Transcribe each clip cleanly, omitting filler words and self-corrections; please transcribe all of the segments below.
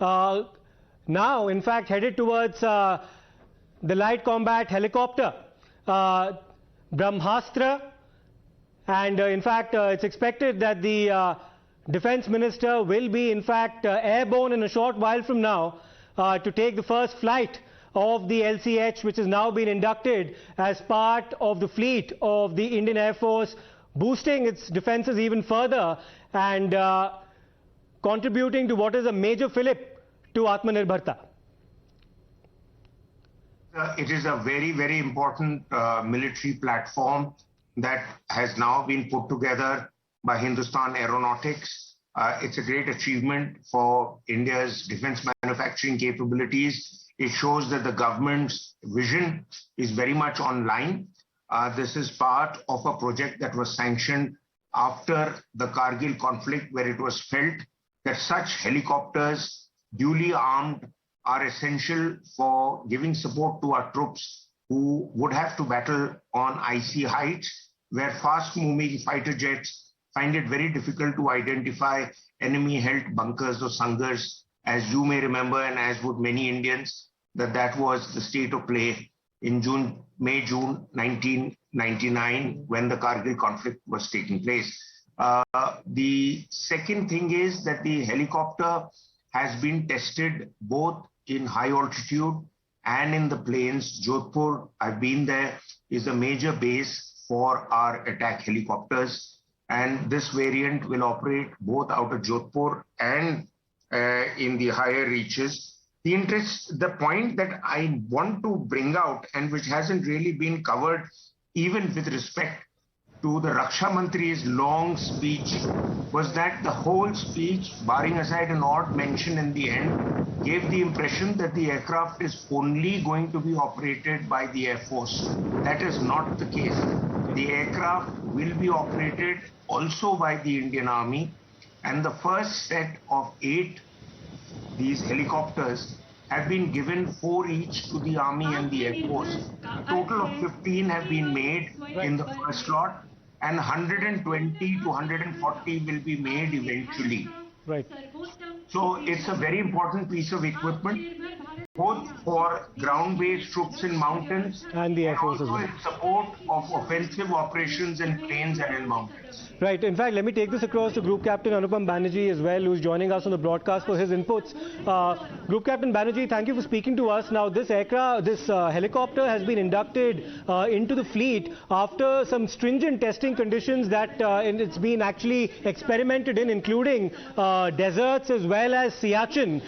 now in fact headed towards the light combat helicopter Brahmastra, and in fact it's expected that the Defence Minister will be in fact airborne in a short while from now to take the first flight of the LCH, which has now been inducted as part of the fleet of the Indian Air Force, boosting its defences even further and contributing to what is a major fillip to Atmanirbharta. It is a very, very important military platform that has now been put together by Hindustan Aeronautics. It's a great achievement for India's defense manufacturing capabilities. It shows that the government's vision is very much online. This is part of a project that was sanctioned after the Kargil conflict, where it was felt that such helicopters, duly armed, are essential for giving support to our troops who would have to battle on icy heights, where fast-moving fighter jets find it very difficult to identify enemy-held bunkers or sangars. As you may remember, and as would many Indians, that was the state of play in May-June 1999 when the Kargil conflict was taking place. The second thing is that the helicopter has been tested both in high altitude and in the plains. Jodhpur, I've been there, is a major base for our attack helicopters, and this variant will operate both out of Jodhpur and in the higher reaches. The point that I want to bring out, and which hasn't really been covered even with respect to the Raksha Mantri's long speech, was that the whole speech, barring aside an odd mention in the end, gave the impression that the aircraft is only going to be operated by the Air Force. That is not the case. The aircraft will be operated also by the Indian Army, and the first set of 8 these helicopters have been given 4 each to the Army and the Air Force. A total of 15 have been made in the first lot, and 120 to 140 will be made eventually. Right. So it's a very important piece of equipment, both for ground-based troops in mountains and the Air Force as well, in support of offensive operations in plains and in mountains. Right. In fact, let me take this across to Group Captain Anupam Banerjee as well, who's joining us on the broadcast for his inputs. Group Captain Banerjee, thank you for speaking to us. Now, this helicopter has been inducted into the fleet after some stringent testing conditions that it's been actually experimented in, including deserts as well as Siachen.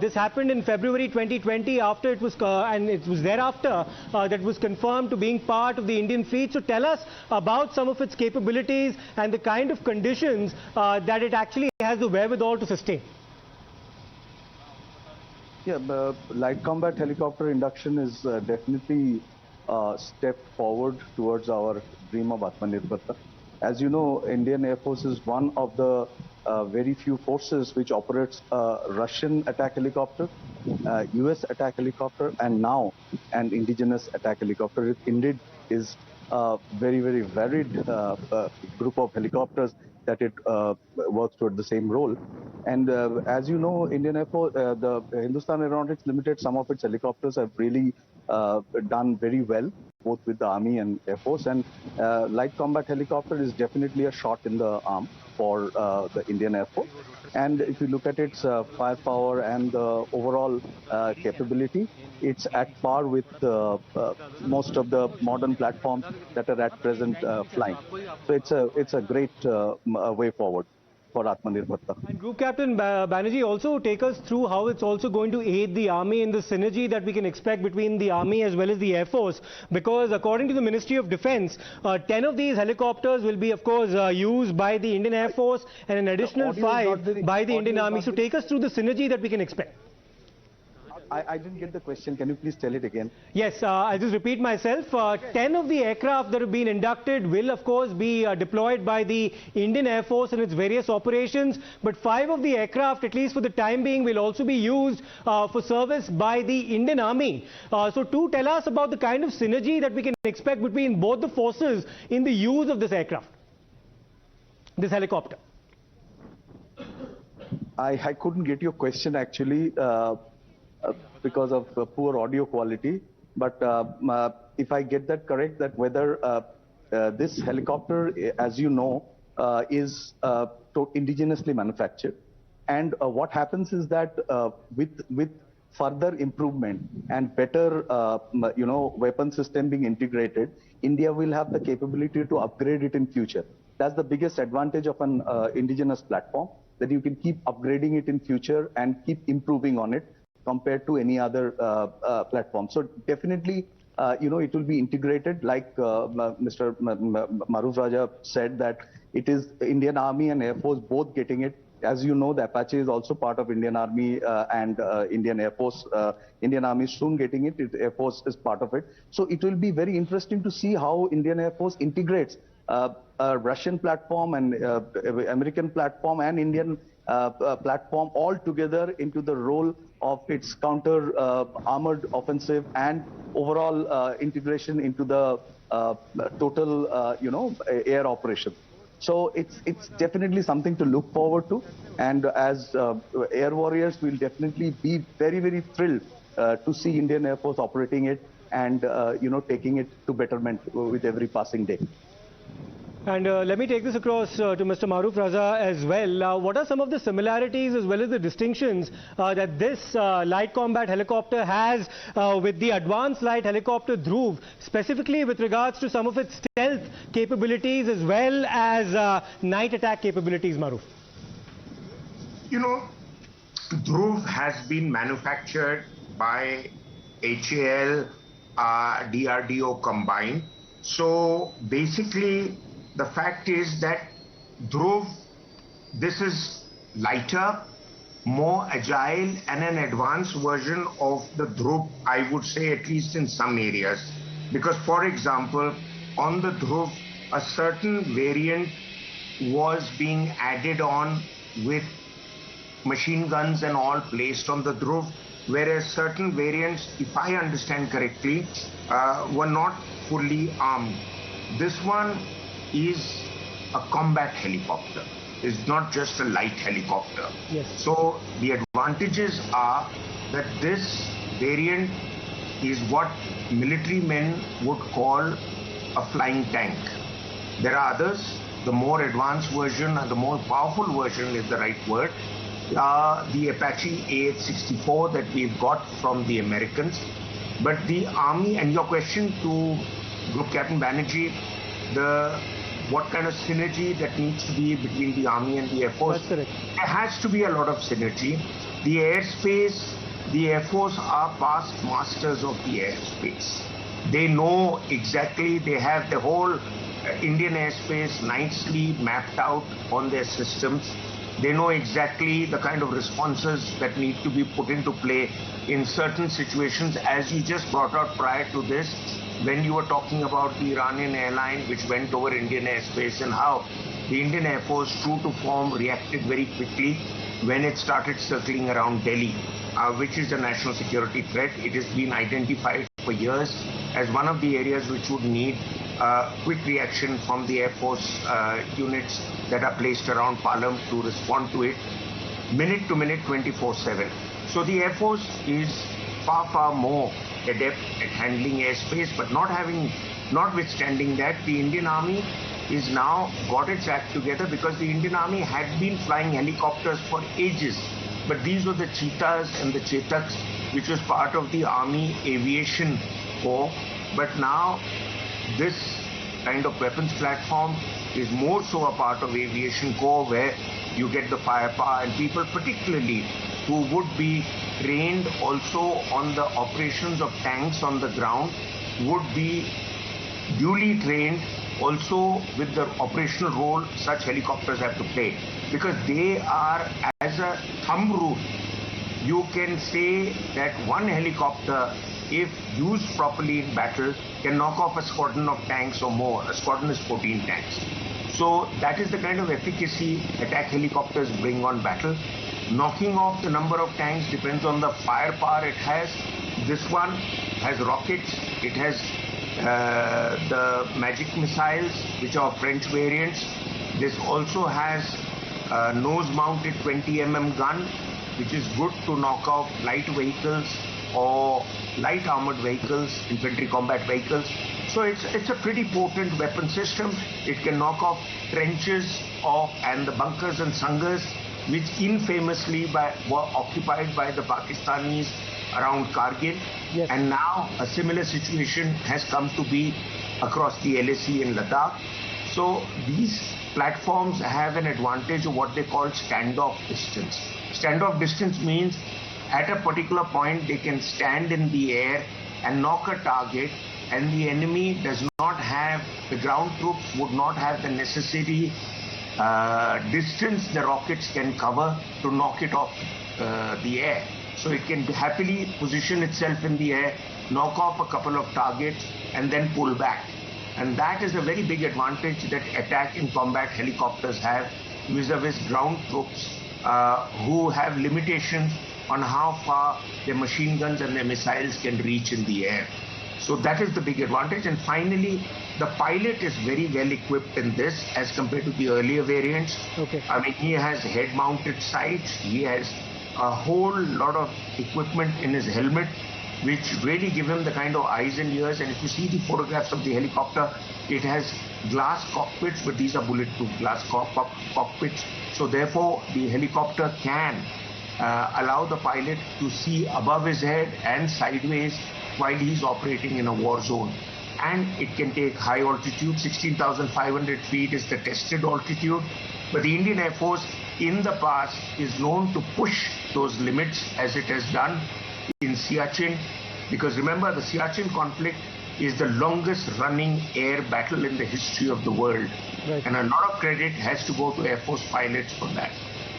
This happened in February 2020 after it was, and it was thereafter that was confirmed to being part of the Indian fleet. So tell us about some of its capabilities and the kind of conditions that it actually has the wherewithal to sustain. Yeah, the light combat helicopter induction is definitely a step forward towards our dream of Atmanirbharta. As you know, Indian Air Force is one of the very few forces which operates Russian attack helicopter, US attack helicopter, and now an indigenous attack helicopter. It indeed is a very, very varied group of helicopters that it works toward the same role. And as you know, Indian Air Force, the Hindustan Aeronautics Ltd, some of its helicopters have really done very well, both with the Army and Air Force. And light combat helicopter is definitely a shot in the arm for the Indian Air Force. And if you look at its firepower and the overall capability, it's at par with most of the modern platforms that are at present flying. So it's a great way forward for Atmanirbharta. And Group Captain Banerjee, also take us through how it's also going to aid the Army in the synergy that we can expect between the Army as well as the Air Force, because according to the Ministry of Defence, 10 of these helicopters will be, of course, used by the Indian Air Force and an additional 5 by the Indian Army. So take us through the synergy that we can expect. I didn't get the question. Can you please tell it again? Yes, I'll just repeat myself. 10 of the aircraft that have been inducted will, of course, be deployed by the Indian Air Force in its various operations. But 5 of the aircraft, at least for the time being, will also be used for service by the Indian Army. So do tell us about the kind of synergy that we can expect between both the forces in the use of this aircraft, this helicopter. I couldn't get your question actually because of poor audio quality. But if I get that correct, that whether this helicopter, as you know, is indigenously manufactured. And what happens is that with further improvement and better, weapon system being integrated, India will have the capability to upgrade it in future. That's the biggest advantage of an indigenous platform, that you can keep upgrading it in future and keep improving on it compared to any other platform. So definitely, it will be integrated, like Mr. Maruf Raja said, that it is Indian Army and Air Force both getting it. As you know, the Apache is also part of Indian Army and Indian Air Force. Indian Army is soon getting it. Air Force is part of it. So it will be very interesting to see how Indian Air Force integrates a Russian platform and American platform and Indian platform all together into the role of its counter armored offensive and overall integration into the total, air operation. So it's definitely something to look forward to. And as air warriors, we'll definitely be very, very thrilled to see Indian Air Force operating it and, taking it to betterment with every passing day. And let me take this across to Mr. Maruf Raza as well. What are some of the similarities as well as the distinctions that this light combat helicopter has with the advanced light helicopter Dhruv, specifically with regards to some of its stealth capabilities as well as night attack capabilities, Maruf? Dhruv has been manufactured by HAL, DRDO combined. So basically, the fact is that Dhruv, this is lighter, more agile, and an advanced version of the Dhruv, I would say, at least in some areas. Because, for example, on the Dhruv, a certain variant was being added on with machine guns and all placed on the Dhruv, whereas certain variants, if I understand correctly, were not fully armed. This one is a combat helicopter. It's not just a light helicopter. Yes. So the advantages are that this variant is what military men would call a flying tank. There are others. The more advanced version and the more powerful version is the right word. The Apache AH-64 that we've got from the Americans. But the Army, and your question to Group Captain Banerjee, what kind of synergy that needs to be between the Army and the Air Force? That's correct. There has to be a lot of synergy. The airspace, the Air Force are past masters of the airspace. They know exactly, they have the whole Indian airspace nicely mapped out on their systems. They know exactly the kind of responses that need to be put into play in certain situations, as you just brought out prior to this, when you were talking about the Iranian airline which went over Indian airspace and how the Indian Air Force, true to form, reacted very quickly when it started circling around Delhi, which is a national security threat. It has been identified for years as one of the areas which would need quick reaction from the Air Force units that are placed around Palam to respond to it minute to minute, 24/7. So the Air Force is far, far more adept at handling airspace, but notwithstanding that, the Indian Army is now got its act together, because the Indian Army had been flying helicopters for ages. But these were the Cheetahs and the Chetaks, which was part of the Army Aviation Corps. But now this kind of weapons platform is more so a part of Aviation Corps, where you get the firepower, and people particularly who would be trained also on the operations of tanks on the ground would be duly trained also with the operational role such helicopters have to play, because they are, as a thumb rule, you can say that one helicopter, if used properly in battle, can knock off a squadron of tanks or more. A squadron is 14 tanks. So that is the kind of efficacy attack helicopters bring on battle. Knocking off the number of tanks depends on the firepower it has. This one has rockets, it has the magic missiles, which are French variants. This also has nose-mounted 20 gun, which is good to knock out light vehicles or light armored vehicles, infantry combat vehicles. So it's a pretty potent weapon system. It can knock off trenches and the bunkers and sangars, which infamously were occupied by the Pakistanis around Kargil. Yes. And now a similar situation has come to be across the LAC in Ladakh. So these platforms have an advantage of what they call standoff distance. Standoff distance means at a particular point they can stand in the air and knock a target, and the enemy does not have, the ground troops would not have the necessary distance the rockets can cover to knock it off the air. So it can happily position itself in the air, knock off a couple of targets and then pull back. And that is a very big advantage that attack in combat helicopters have vis-a-vis ground troops who have limitations on how far their machine guns and their missiles can reach in the air. So that is the big advantage. And finally, the pilot is very well equipped in this as compared to the earlier variants. Okay. I mean, he has head-mounted sights. He has a whole lot of equipment in his helmet, which really give him the kind of eyes and ears. And if you see the photographs of the helicopter, it has glass cockpits, but these are bulletproof glass cockpits. So therefore, the helicopter can allow the pilot to see above his head and sideways while he's operating in a war zone. And it can take high altitude. 16,500 feet is the tested altitude. But the Indian Air Force in the past is known to push those limits, as it has done in Siachen. Because remember, the Siachen conflict is the longest running air battle in the history of the world. Right. And a lot of credit has to go to Air Force pilots for that.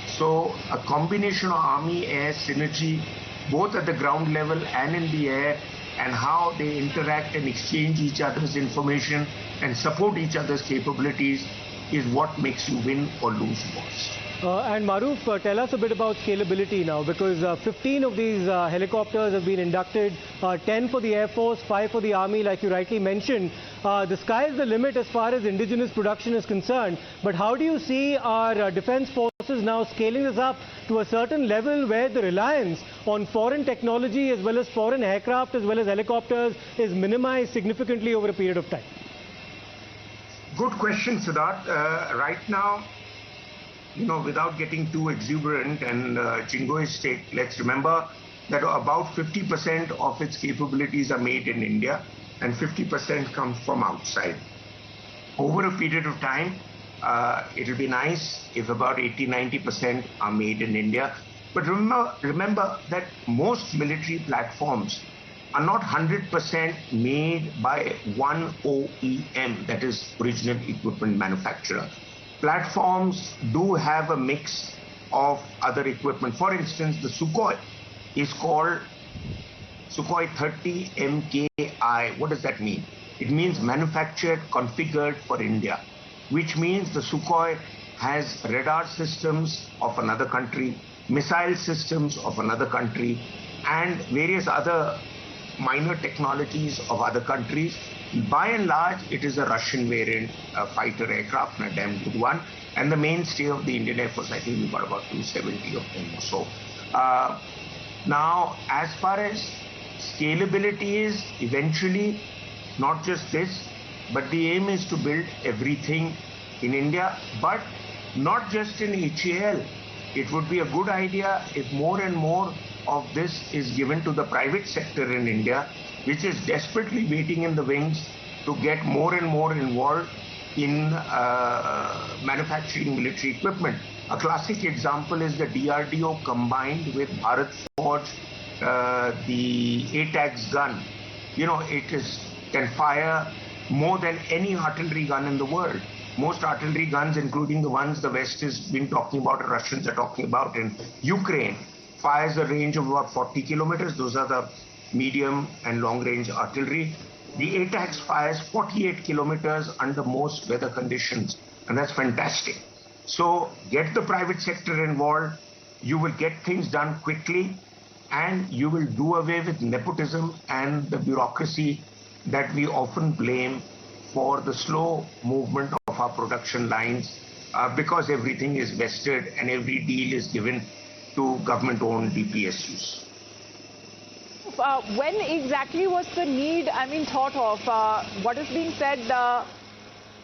So a combination of Army-Air synergy, both at the ground level and in the air, and how they interact and exchange each other's information and support each other's capabilities is what makes you win or lose wars. And Maruf, tell us a bit about scalability now, because 15 of these helicopters have been inducted, 10 for the Air Force, 5 for the Army, like you rightly mentioned. The sky is the limit as far as indigenous production is concerned. But how do you see our defense forces now scaling this up to a certain level where the reliance on foreign technology as well as foreign aircraft as well as helicopters is minimized significantly over a period of time? Good question, Siddharth. Right now, without getting too exuberant and jingoistic, let's remember that about 50% of its capabilities are made in India and 50% come from outside. Over a period of time, it'll be nice if about 80-90% are made in India. But remember that most military platforms are not 100% made by one OEM, that is original equipment manufacturer. Platforms do have a mix of other equipment. For instance, the Sukhoi is called Sukhoi 30 MKI. What does that mean? It means manufactured, configured for India, which means the Sukhoi has radar systems of another country, missile systems of another country, and various other minor technologies of other countries. By and large, it is a Russian variant fighter aircraft, and a damn good one, and the mainstay of the Indian Air Force. I think we've got about 270 of them or so. Now, as far as scalability is, eventually, not just this, but the aim is to build everything in India, but not just in HAL. It would be a good idea if more and more of this is given to the private sector in India, which is desperately waiting in the wings to get more and more involved in manufacturing military equipment. A classic example is the DRDO combined with Bharat Forge, the ATAGS gun. It can fire more than any artillery gun in the world. Most artillery guns, including the ones the West has been talking about, the Russians are talking about in Ukraine, fires a range of about 40 kilometers. Those are the medium and long range artillery. The ATAGS fires 48 kilometers under most weather conditions, and that's fantastic. So get the private sector involved, you will get things done quickly, and you will do away with nepotism and the bureaucracy that we often blame for the slow movement of our production lines because everything is vested and every deal is given to government-owned DPSUs. When exactly was the need, thought of? What is being said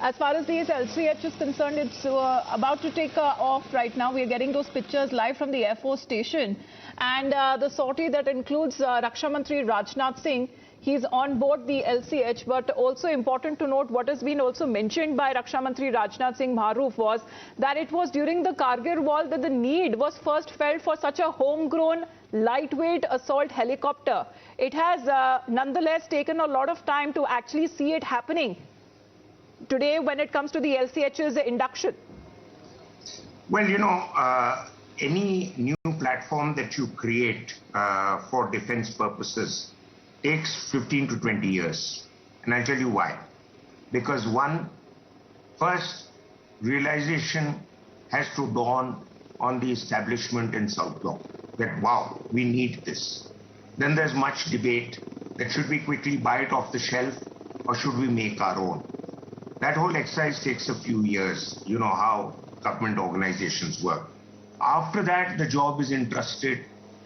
as far as this LCH is concerned? It's about to take off right now. We are getting those pictures live from the Air Force Station. And the sortie that includes Raksha Mantri Rajnath Singh. He's on board the LCH, but also important to note what has been also mentioned by Raksha Mantri Rajnath Singh Maroof was that it was during the Kargil war that the need was first felt for such a homegrown lightweight assault helicopter. It has nonetheless taken a lot of time to actually see it happening today when it comes to the LCH's induction. Well, you know, any new platform that you create for defense purposes takes 15 to 20 years. And I'll tell you why. Because first, realization has to dawn on the establishment in South Block that, wow, we need this. Then there's much debate that should we quickly buy it off the shelf or should we make our own? That whole exercise takes a few years. You know how government organizations work. After that, the job is entrusted,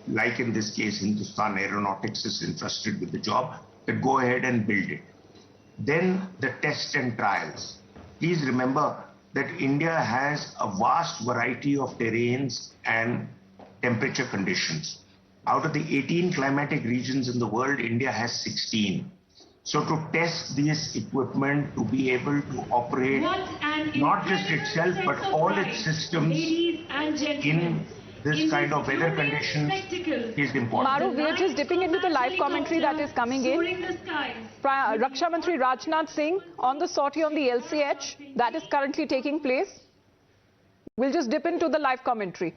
like in this case, Hindustan Aeronautics is entrusted with the job, that go ahead and build it. Then the test and trials. Please remember that India has a vast variety of terrains and temperature conditions. Out of the 18 climatic regions in the world, India has 16. So to test this equipment to be able to operate not just itself, but all its systems in this kind of weather conditions is important. Maru, we are just dipping into the live commentary that is coming in. Raksha Mantri Rajnath Singh on the sortie on the LCH that is currently taking place. We'll just dip into the live commentary.